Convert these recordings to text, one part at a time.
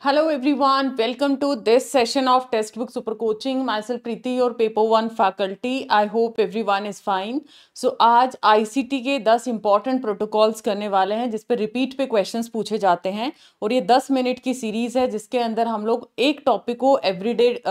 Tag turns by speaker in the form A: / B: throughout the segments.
A: Hello everyone, welcome to this session of Textbook Super Coaching. Myself Preeti, your Paper 1 faculty. I hope everyone is fine. So आज ICT के 10 important protocols करने वाले हैं जिस पे repeat पे questions पूछे जाते हैं और ये 10 मिनट की सीरीज है जिसके अंदर हम लोग एक टॉपिक को एवरीडे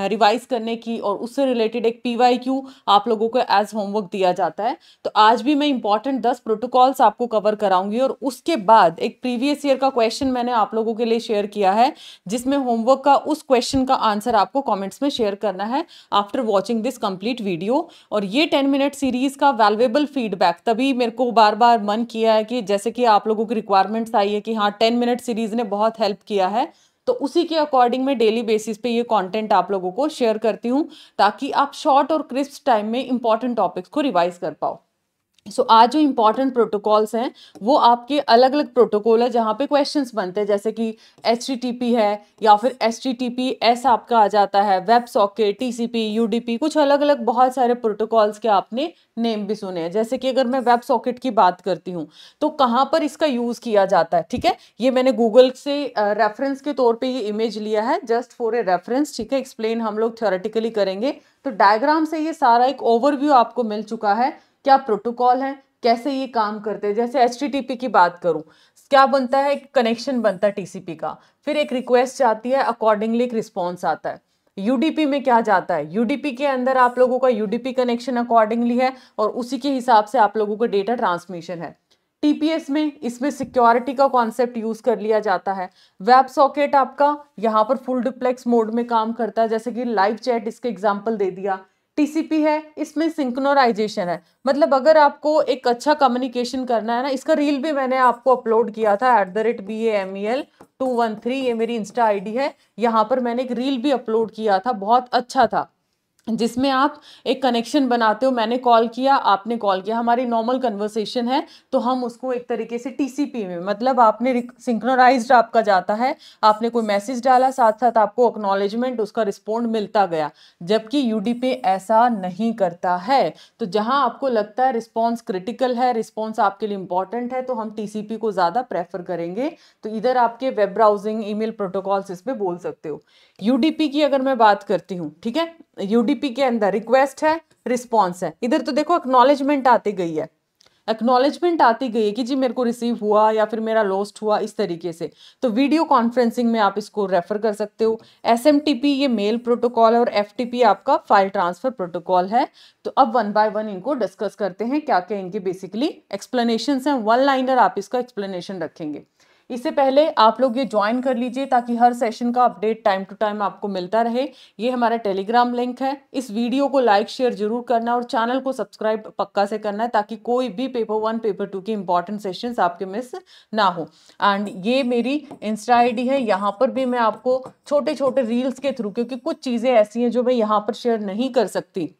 A: रिवाइज करने की और उससे रिलेटेड एक PYQ आप लोगों को एज होमवर्क दिया जाता है। तो आज भी मैं इंपॉर्टेंट 10 प्रोटोकॉल्स आपको कवर कराऊंगी और उसके बाद एक प्रीवियस ईयर का क्वेश्चन मैंने आप लोगों के लिए शेयर किया है जिसमें होमवर्क का उस क्वेश्चन का आंसर आपको कमेंट्स में शेयर करना है after watching this complete video. और ये 10 मिनट सीरीज का वैल्युएबल फीडबैक तभी मेरे को बार बार मन किया है कि जैसे कि आप लोगों की रिक्वायरमेंट्स आई है कि हाँ 10 मिनट सीरीज ने बहुत हेल्प किया है, तो उसी के अकॉर्डिंग मैं डेली बेसिस पे ये कंटेंट आप लोगों को शेयर करती हूँ ताकि आप शॉर्ट और क्रिस्प टाइम में इंपॉर्टेंट टॉपिक्स को रिवाइज कर पाओ। आज जो इंपॉर्टेंट प्रोटोकॉल्स हैं वो आपके अलग अलग प्रोटोकॉल है जहाँ पे क्वेश्चंस बनते हैं, जैसे कि HTTP है या फिर HTTPS आपका आ जाता है, वेब सॉकेट, TCP, UDP, कुछ अलग अलग बहुत सारे प्रोटोकॉल्स के आपने नेम भी सुने हैं। जैसे कि अगर मैं वेब सॉकेट की बात करती हूँ तो कहाँ पर इसका यूज किया जाता है, ठीक है। ये मैंने गूगल से रेफरेंस के तौर पर ये इमेज लिया है, जस्ट फॉर ए रेफरेंस, ठीक है। एक्सप्लेन हम लोग थ्योरेटिकली करेंगे तो डायग्राम से ये सारा एक ओवरव्यू आपको मिल चुका है, क्या प्रोटोकॉल है, कैसे ये काम करते हैं। जैसे HTTP की बात करूं, क्या बनता है, एक कनेक्शन बनता है TCP का, फिर एक रिक्वेस्ट जाती है, अकॉर्डिंगली एक रिस्पॉन्स आता है। UDP में क्या जाता है, UDP के अंदर आप लोगों का UDP कनेक्शन अकॉर्डिंगली है और उसी के हिसाब से आप लोगों का डेटा ट्रांसमिशन है। TPS में इसमें सिक्योरिटी का कॉन्सेप्ट यूज कर लिया जाता है। वेब सॉकेट आपका यहाँ पर फुल डुप्लेक्स मोड में काम करता है, जैसे कि लाइव चैट इसके एग्जांपल दे दिया। TCP है, इसमें सिंक्रोनाइजेशन है, मतलब अगर आपको एक अच्छा कम्युनिकेशन करना है ना, इसका रील भी मैंने आपको अपलोड किया था @BAMEL213, ये मेरी इंस्टा आईडी है, यहाँ पर मैंने एक रील भी अपलोड किया था, बहुत अच्छा था, जिसमें आप एक कनेक्शन बनाते हो, मैंने कॉल किया, आपने कॉल किया, हमारी नॉर्मल कन्वर्सेशन है तो हम उसको एक तरीके से TCP में, मतलब आपने सिंक्रोनाइज्ड आपका जाता है, आपने कोई मैसेज डाला, साथ साथ आपको एक्नॉलेजमेंट, उसका रिस्पॉन्ड मिलता गया। जबकि UDP ऐसा नहीं करता है। तो जहां आपको लगता है रिस्पॉन्स क्रिटिकल है, रिस्पॉन्स आपके लिए इंपॉर्टेंट है, तो हम TCP को ज्यादा प्रेफर करेंगे। तो इधर आपके वेब ब्राउजिंग, ईमेल प्रोटोकॉल्स इसमें बोल सकते हो। UDP की अगर मैं बात करती हूँ, ठीक है, UDP के अंदर रिक्वेस्ट है, रिस्पॉन्स है, इधर तो देखो एक्नॉलेजमेंट आती गई है, एक्नॉलेजमेंट आती गई है कि जी मेरे को रिसीव हुआ या फिर मेरा लॉस्ट हुआ, इस तरीके से। तो वीडियो कॉन्फ्रेंसिंग में आप इसको रेफर कर सकते हो। SMTP ये मेल प्रोटोकॉल है और FTP आपका फाइल ट्रांसफर प्रोटोकॉल है। तो अब वन बाय वन इनको डिस्कस करते हैं, क्या क्या इनके बेसिकली एक्सप्लेनेशन हैं, वन लाइनर आप इसका एक्सप्लेनेशन रखेंगे। इससे पहले आप लोग ये ज्वाइन कर लीजिए ताकि हर सेशन का अपडेट टाइम टू टाइम आपको मिलता रहे। ये हमारा टेलीग्राम लिंक है। इस वीडियो को लाइक शेयर जरूर करना और चैनल को सब्सक्राइब पक्का से करना है ताकि कोई भी पेपर 1 पेपर 2 के इंपॉर्टेंट सेशंस आपके मिस ना हो। एंड ये मेरी इंस्टा आईडी है, यहाँ पर भी मैं आपको छोटे छोटे रील्स के थ्रू, क्योंकि कुछ चीज़ें ऐसी हैं जो मैं यहाँ पर शेयर नहीं कर सकती,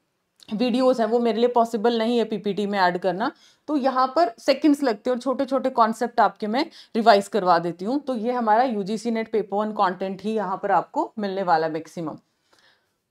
A: वीडियोस हैं वो मेरे लिए पॉसिबल नहीं है PPT में ऐड करना, तो यहाँ पर सेकंड्स लगते हैं और छोटे छोटे कॉन्सेप्ट आपके मैं रिवाइज करवा देती हूँ। तो ये हमारा UGC नेट पेपर 1 कंटेंट ही यहाँ पर आपको मिलने वाला मैक्सिमम।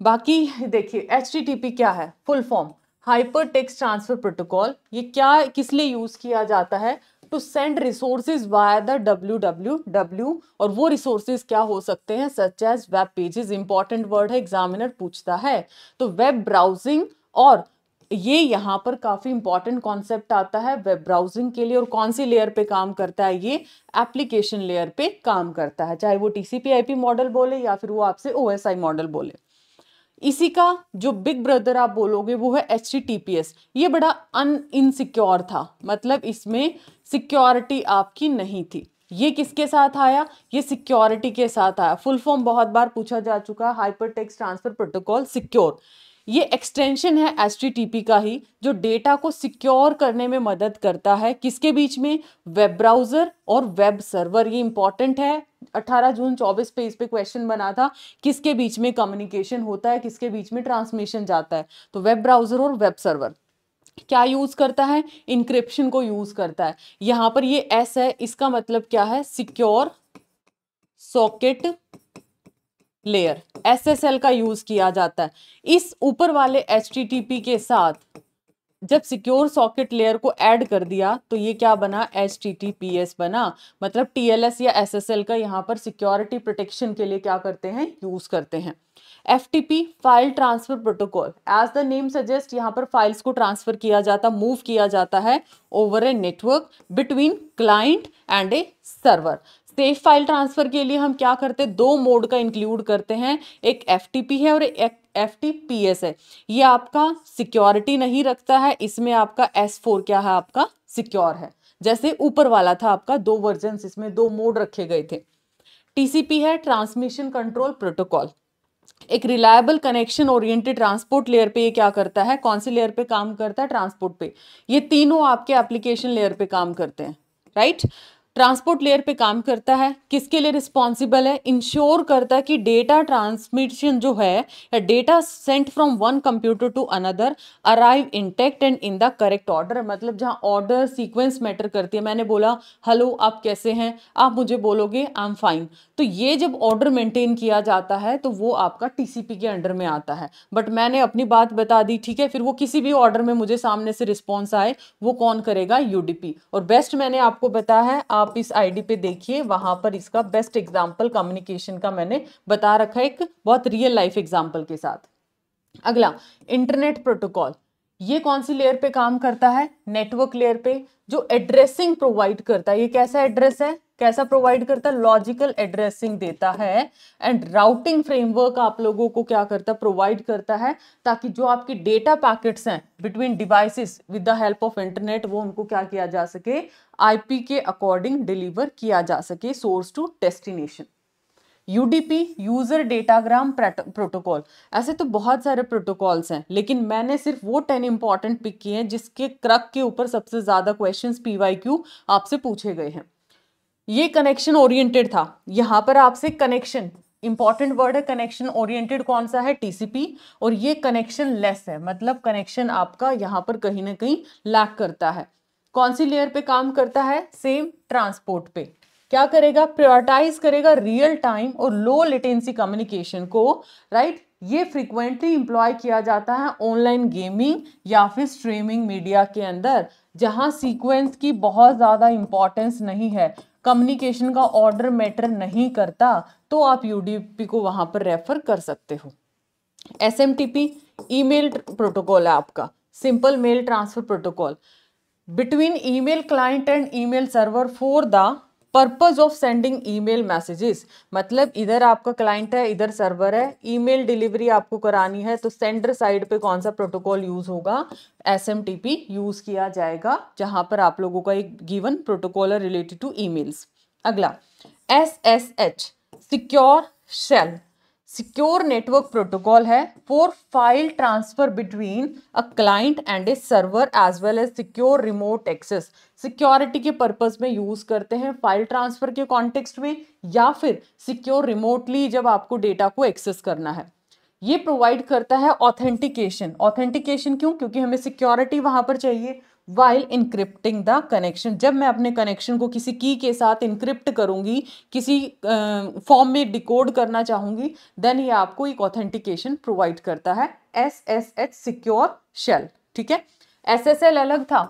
A: बाकी देखिए HTTP क्या है, full form hyper text transfer protocol. ये क्या किस लिए यूज किया जाता है, to send resources via the www, और वो रिसोर्सेज क्या हो सकते हैं, such as web pages, important word है, एग्जामिनर पूछता है। तो वेब ब्राउजिंग, और ये यहाँ पर काफी इंपॉर्टेंट कॉन्सेप्ट आता है वेब ब्राउजिंग के लिए, और कौन सी लेयर पे काम करता है, ये एप्लीकेशन लेयर पे काम करता है, चाहे वो TCP/IP मॉडल बोले या फिर वो आपसे OSI मॉडल बोले। इसी का जो बिग ब्रदर आप बोलोगे वो है HTTPS। ये बड़ा इनसिक्योर था, मतलब इसमें सिक्योरिटी आपकी नहीं थी। ये किसके साथ आया, ये सिक्योरिटी के साथ आया। फुल फॉर्म बहुत बार पूछा जा चुका है, hyper text transfer protocol secure. ये एक्सटेंशन है HTTP का ही, जो डेटा को सिक्योर करने में मदद करता है, किसके बीच में, वेब ब्राउजर और वेब सर्वर। ये इंपॉर्टेंट है, 18 जून 24 पे इस पे क्वेश्चन बना था, किसके बीच में कम्युनिकेशन होता है, किसके बीच में ट्रांसमिशन जाता है। तो वेब ब्राउजर और वेब सर्वर क्या यूज करता है, इंक्रिप्शन को यूज करता है। यहां पर ये S है, इसका मतलब क्या है, सिक्योर सॉकेट लेयर, SSL का यूज किया जाता है। इस ऊपर वाले HTTP के साथ जब सिक्योर सॉकेट लेयर को ऐड कर दिया तो ये क्या बना, HTTPS बना। मतलब TLS या SSL का यहाँ पर सिक्योरिटी प्रोटेक्शन के लिए क्या करते हैं, यूज करते हैं। FTP file transfer protocol, as the name suggest यहाँ पर फाइल्स को ट्रांसफर किया जाता, मूव किया जाता है over a network between client and a server. Safe file transfer के लिए हम क्या करते हैं, दो मोड का इंक्लूड करते हैं, एक FTP है और एक FTPS है। ये आपका सिक्योरिटी नहीं रखता है, इसमें आपका S4 क्या है, आपका सिक्योर है। जैसे ऊपर वाला था आपका, दो वर्जन, इसमें दो मोड रखे गए थे। TCP है ट्रांसमिशन कंट्रोल प्रोटोकॉल, एक reliable connection oriented transport layer पे ये क्या करता है, कौन सी लेयर पे काम करता है, ट्रांसपोर्ट पे। ये तीनों आपके एप्लीकेशन लेयर पे काम करते हैं, राइट। ट्रांसपोर्ट लेयर पे काम करता है, किसके लिए रिस्पॉन्सिबल है, इंश्योर करता है कि डेटा ट्रांसमिशन जो है या data sent from one computer to another arrive intact and in the correct order. मतलब जहां ऑर्डर सीक्वेंस मैटर करती है, मैंने बोला हेलो आप कैसे हैं, आप मुझे बोलोगे आई एम फाइन, तो ये जब ऑर्डर मेंटेन किया जाता है तो वो आपका TCP के अंडर में आता है। बट मैंने अपनी बात बता दी, ठीक है, फिर वो किसी भी ऑर्डर में मुझे सामने से रिस्पॉन्स आए वो कौन करेगा, UDP। और बेस्ट मैंने आपको बताया है, आप इस ID पे देखिए, वहां पर इसका बेस्ट एग्जाम्पल कम्युनिकेशन का मैंने बता रखा है, एक बहुत रियल लाइफ एग्जाम्पल के साथ। अगला इंटरनेट प्रोटोकॉल, ये कौन सी लेयर पे काम करता है, नेटवर्क लेयर पे, जो एड्रेसिंग प्रोवाइड करता है। ये कैसा एड्रेस है, कैसा प्रोवाइड करता है, लॉजिकल एड्रेसिंग देता है एंड राउटिंग फ्रेमवर्क आप लोगों को क्या करता है, प्रोवाइड करता है, ताकि जो आपकी डेटा पैकेट्स हैं between devices with the help of internet, वो उनको क्या किया जा सके, IP के अकॉर्डिंग डिलीवर किया जा सके, source to destination. UDP user datagram protocol, ऐसे तो बहुत सारे प्रोटोकॉल्स हैं, लेकिन मैंने सिर्फ वो 10 इंपॉर्टेंट पिक किए हैं जिसके क्रक के ऊपर सबसे ज्यादा क्वेश्चंस PYQ आपसे पूछे गए हैं। ये कनेक्शन ओरिएंटेड था, यहां पर आपसे कनेक्शन, इंपॉर्टेंट वर्ड है कनेक्शन ओरिएंटेड, कौन सा है, TCP। और ये कनेक्शन लेस है, मतलब कनेक्शन आपका यहां पर कहीं ना कहीं लैक करता है। कौन सी लेयर पे काम करता है, सेम ट्रांसपोर्ट पे। क्या करेगा, प्रायोरिटाइज करेगा रियल टाइम और लो लेटेंसी कम्युनिकेशन को, राइट। ये फ्रीक्वेंटली इंप्लॉय किया जाता है ऑनलाइन गेमिंग या फिर स्ट्रीमिंग मीडिया के अंदर, जहां सीक्वेंस की बहुत ज्यादा इंपॉर्टेंस नहीं है, कम्युनिकेशन का ऑर्डर मैटर नहीं करता, तो आप UDP को वहां पर रेफर कर सकते हो। SMTP ईमेल प्रोटोकॉल है आपका, simple mail transfer protocol between email client and email server for the purpose of sending email messages. मतलब इधर आपका क्लाइंट है, इधर सर्वर है, ईमेल डिलीवरी आपको करानी है, तो सेंडर साइड पे कौन सा प्रोटोकॉल यूज होगा, SMTP यूज किया जाएगा, जहां पर आप लोगों का एक गिवन प्रोटोकॉल है रिलेटेड टू ईमेल्स। अगला SSH secure shell, secure network protocol है for file transfer between a client and a server as well as secure remote access. Security के पर्पस में यूज करते हैं, फाइल ट्रांसफर के context में, या फिर सिक्योर रिमोटली जब आपको डेटा को एक्सेस करना है। ये प्रोवाइड करता है ऑथेंटिकेशन। ऑथेंटिकेशन क्यों, क्योंकि हमें सिक्योरिटी वहां पर चाहिए। वाइल इनक्रिप्टिंग द कनेक्शन, जब मैं अपने कनेक्शन को किसी की के साथ इनक्रिप्ट करूंगी, किसी फॉर्म में डिकोड करना चाहूंगी, देन ये आपको एक ऑथेंटिकेशन प्रोवाइड करता है, SSH सिक्योर शेल। ठीक है, SSL अलग था,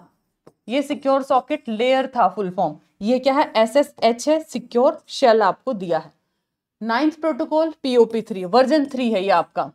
A: ये सिक्योर सॉकेट लेयर था फुल फॉर्म, ये क्या है, SSH है, सिक्योर शेल आपको दिया है। 9th प्रोटोकॉल POP3 वर्जन 3 है ये आपका।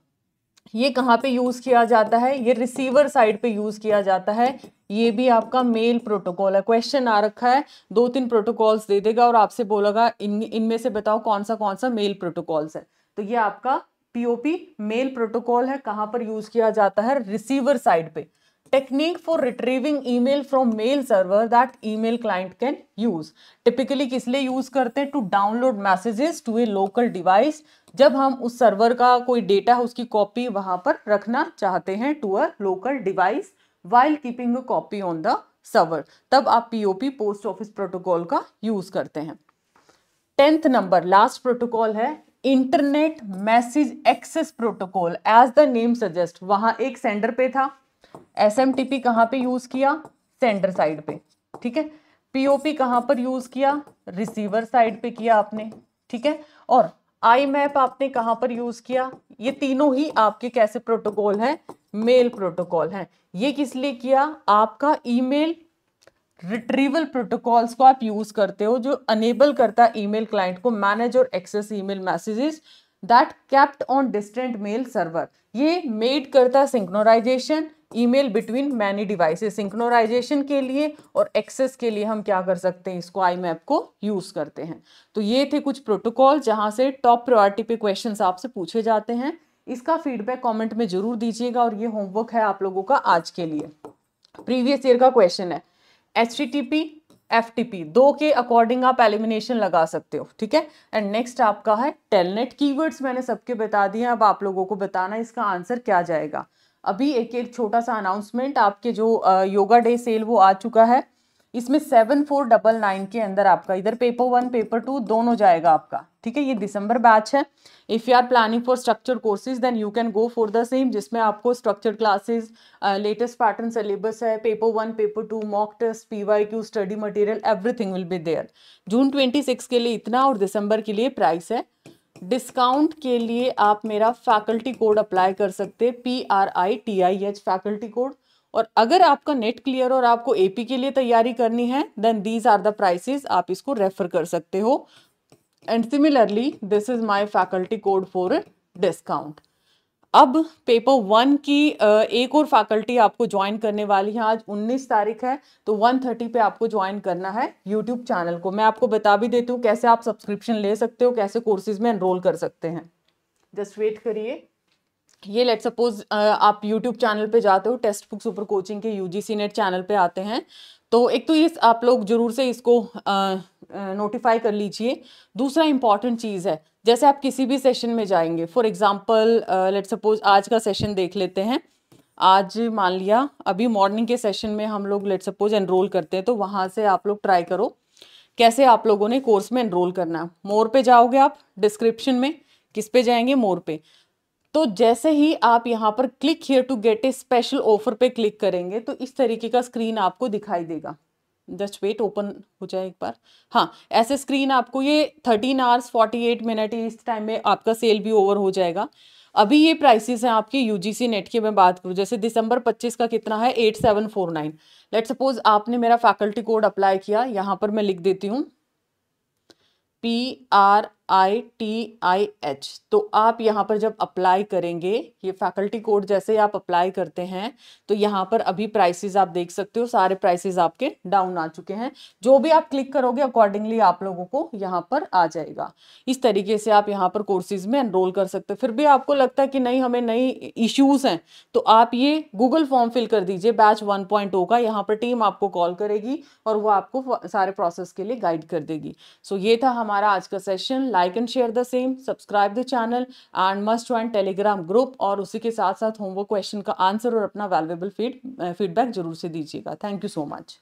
A: ये कहाँ पे यूज किया जाता है, ये रिसीवर साइड पे यूज किया जाता है। ये भी आपका मेल प्रोटोकॉल है। क्वेश्चन आ रखा है, 2-3 प्रोटोकॉल्स दे देगा और आपसे बोलेगा इनमें से बताओ कौन सा मेल प्रोटोकॉल्स है। तो ये आपका POP मेल प्रोटोकॉल है, कहाँ पर यूज किया जाता है, रिसीवर साइड पे। Technique for retrieving email from mail server that email client can use. Typically किस लिए यूज करते हैं, to download messages to a local device. जब हम उस सर्वर का कोई डेटा है उसकी कॉपी वहां पर रखना चाहते हैं to a local device while keeping a copy on the server, तब आप POP पोस्ट ऑफिस प्रोटोकॉल का यूज करते हैं। 10th नंबर लास्ट प्रोटोकॉल है internet message access protocol. As the name suggest, वहां एक सेंडर पे था, SMTP कहां पे यूज किया, सेंडर साइड पे। ठीक है, POP कहां पर यूज किया, रिसीवर साइड पे किया आपने। ठीक है, और IMAP आपने कहां पर यूज किया। ये तीनों ही आपके कैसे प्रोटोकॉल हैं, मेल प्रोटोकॉल है। ये किस लिए किया? आपका ईमेल रिट्रीवल प्रोटोकॉल्स को आप यूज करते हो, जो अनेबल करता है ईमेल क्लाइंट को मैनेज और access email messages that kept on distant mail server. ये मेड करता है synchronization email between many devices. Synchronization के लिए और एक्सेस के लिए हम क्या कर सकते हैं, इसको IMAP को यूज करते हैं। तो ये थे कुछ प्रोटोकॉल जहां से टॉप प्रायोरिटी पे क्वेश्चंस आपसे पूछे जाते हैं। इसका फीडबैक कमेंट में जरूर दीजिएगा और ये होमवर्क है आप लोगों का आज के लिए। प्रीवियस ईयर का क्वेश्चन है, HTTP FTP दो के अकॉर्डिंग आप एलिमिनेशन लगा सकते हो, ठीक है। एंड नेक्स्ट आपका है टेलनेट। कीवर्ड्स मैंने सबके बता दिए, अब आप लोगों को बताना इसका आंसर क्या जाएगा। अभी एक छोटा सा अनाउंसमेंट, आपके जो योगा डे सेल वो आ चुका है। इसमें 7499 के अंदर आपका इधर पेपर 1 पेपर 2 दोनों जाएगा आपका, ठीक है। ये दिसंबर बैच है। If you are planning for structured courses then you can go for the same, जिसमें आपको structured classes, latest pattern syllabus है, paper 1 paper 2 mock test, PYQ, study material, everything will be there. जून 26 के लिए इतना और दिसंबर के लिए प्राइस है। डिस्काउंट के लिए आप मेरा फैकल्टी कोड अप्लाई कर सकते हैं, PRITIH फैकल्टी कोड। और अगर आपका नेट क्लियर और आपको AP के लिए तैयारी करनी है then these are the prices, आप इसको रेफर कर सकते हो। And similarly this is my faculty code for discount. अब पेपर 1 की एक और फैकल्टी आपको ज्वाइन करने वाली है। आज 19 तारीख है, तो 1:30 पे आपको ज्वाइन करना है यूट्यूब चैनल को। मैं आपको बता भी देती हूँ कैसे आप सब्सक्रिप्शन ले सकते हो, कैसे कोर्सेज में एनरोल कर सकते हैं। जस्ट वेट करिए। ये लेट सपोज आप यूट्यूब चैनल पे जाते हो, टेक्स्ट बुक सुपर कोचिंग के UGC नेट चैनल पे आते हैं, तो एक तो ये आप लोग जरूर से इसको नोटिफाई कर लीजिए। दूसरा इंपॉर्टेंट चीज़ है, जैसे आप किसी भी सेशन में जाएंगे, फॉर एग्जांपल लेट सपोज आज का सेशन देख लेते हैं। आज मान लिया अभी मॉर्निंग के सेशन में हम लोग लेट सपोज एनरोल करते हैं, तो वहाँ से आप लोग ट्राई करो कैसे आप लोगों ने कोर्स में एनरोल करना है। मोर पे जाओगे आप, डिस्क्रिप्शन में किस पे जाएंगे, मोर पे। तो जैसे ही आप यहाँ पर click here to get a special offer पे क्लिक करेंगे तो इस तरीके का स्क्रीन आपको दिखाई देगा। जस्ट वेट, ओपन हो जाए एक बार। हाँ, ऐसे स्क्रीन आपको ये 13 आवर्स 48 मिनट इस टाइम में आपका सेल भी ओवर हो जाएगा। अभी ये प्राइसेस हैं आपके UGC नेट की मैं बात करूँ, जैसे दिसंबर 25 का कितना है 8749। लेट सपोज आपने मेरा फैकल्टी कोड अप्लाई किया, यहाँ पर मैं लिख देती हूँ PRITIH। तो आप यहाँ पर जब अप्लाई करेंगे, ये फैकल्टी कोड जैसे आप अप्लाई करते हैं तो यहाँ पर अभी प्राइसेस आप देख सकते हो, सारे प्राइसेस आपके डाउन आ चुके हैं। जो भी आप क्लिक करोगे अकॉर्डिंगली आप लोगों को यहाँ पर आ जाएगा। इस तरीके से आप यहाँ पर कोर्सेज में एनरोल कर सकते हो। फिर भी आपको लगता है कि नहीं हमें नई इश्यूज हैं, तो आप ये गूगल फॉर्म फिल कर दीजिए बैच 1.0 का। यहाँ पर टीम आपको कॉल करेगी और वो आपको सारे प्रोसेस के लिए गाइड कर देगी। सो ये था हमारा आज का session. Like and share the same, subscribe the channel and must join Telegram group. और उसी के साथ साथ होमवर्क क्वेश्चन का आंसर और अपना वैल्यूएबल फीडबैक जरूर से दीजिएगा। Thank you so much.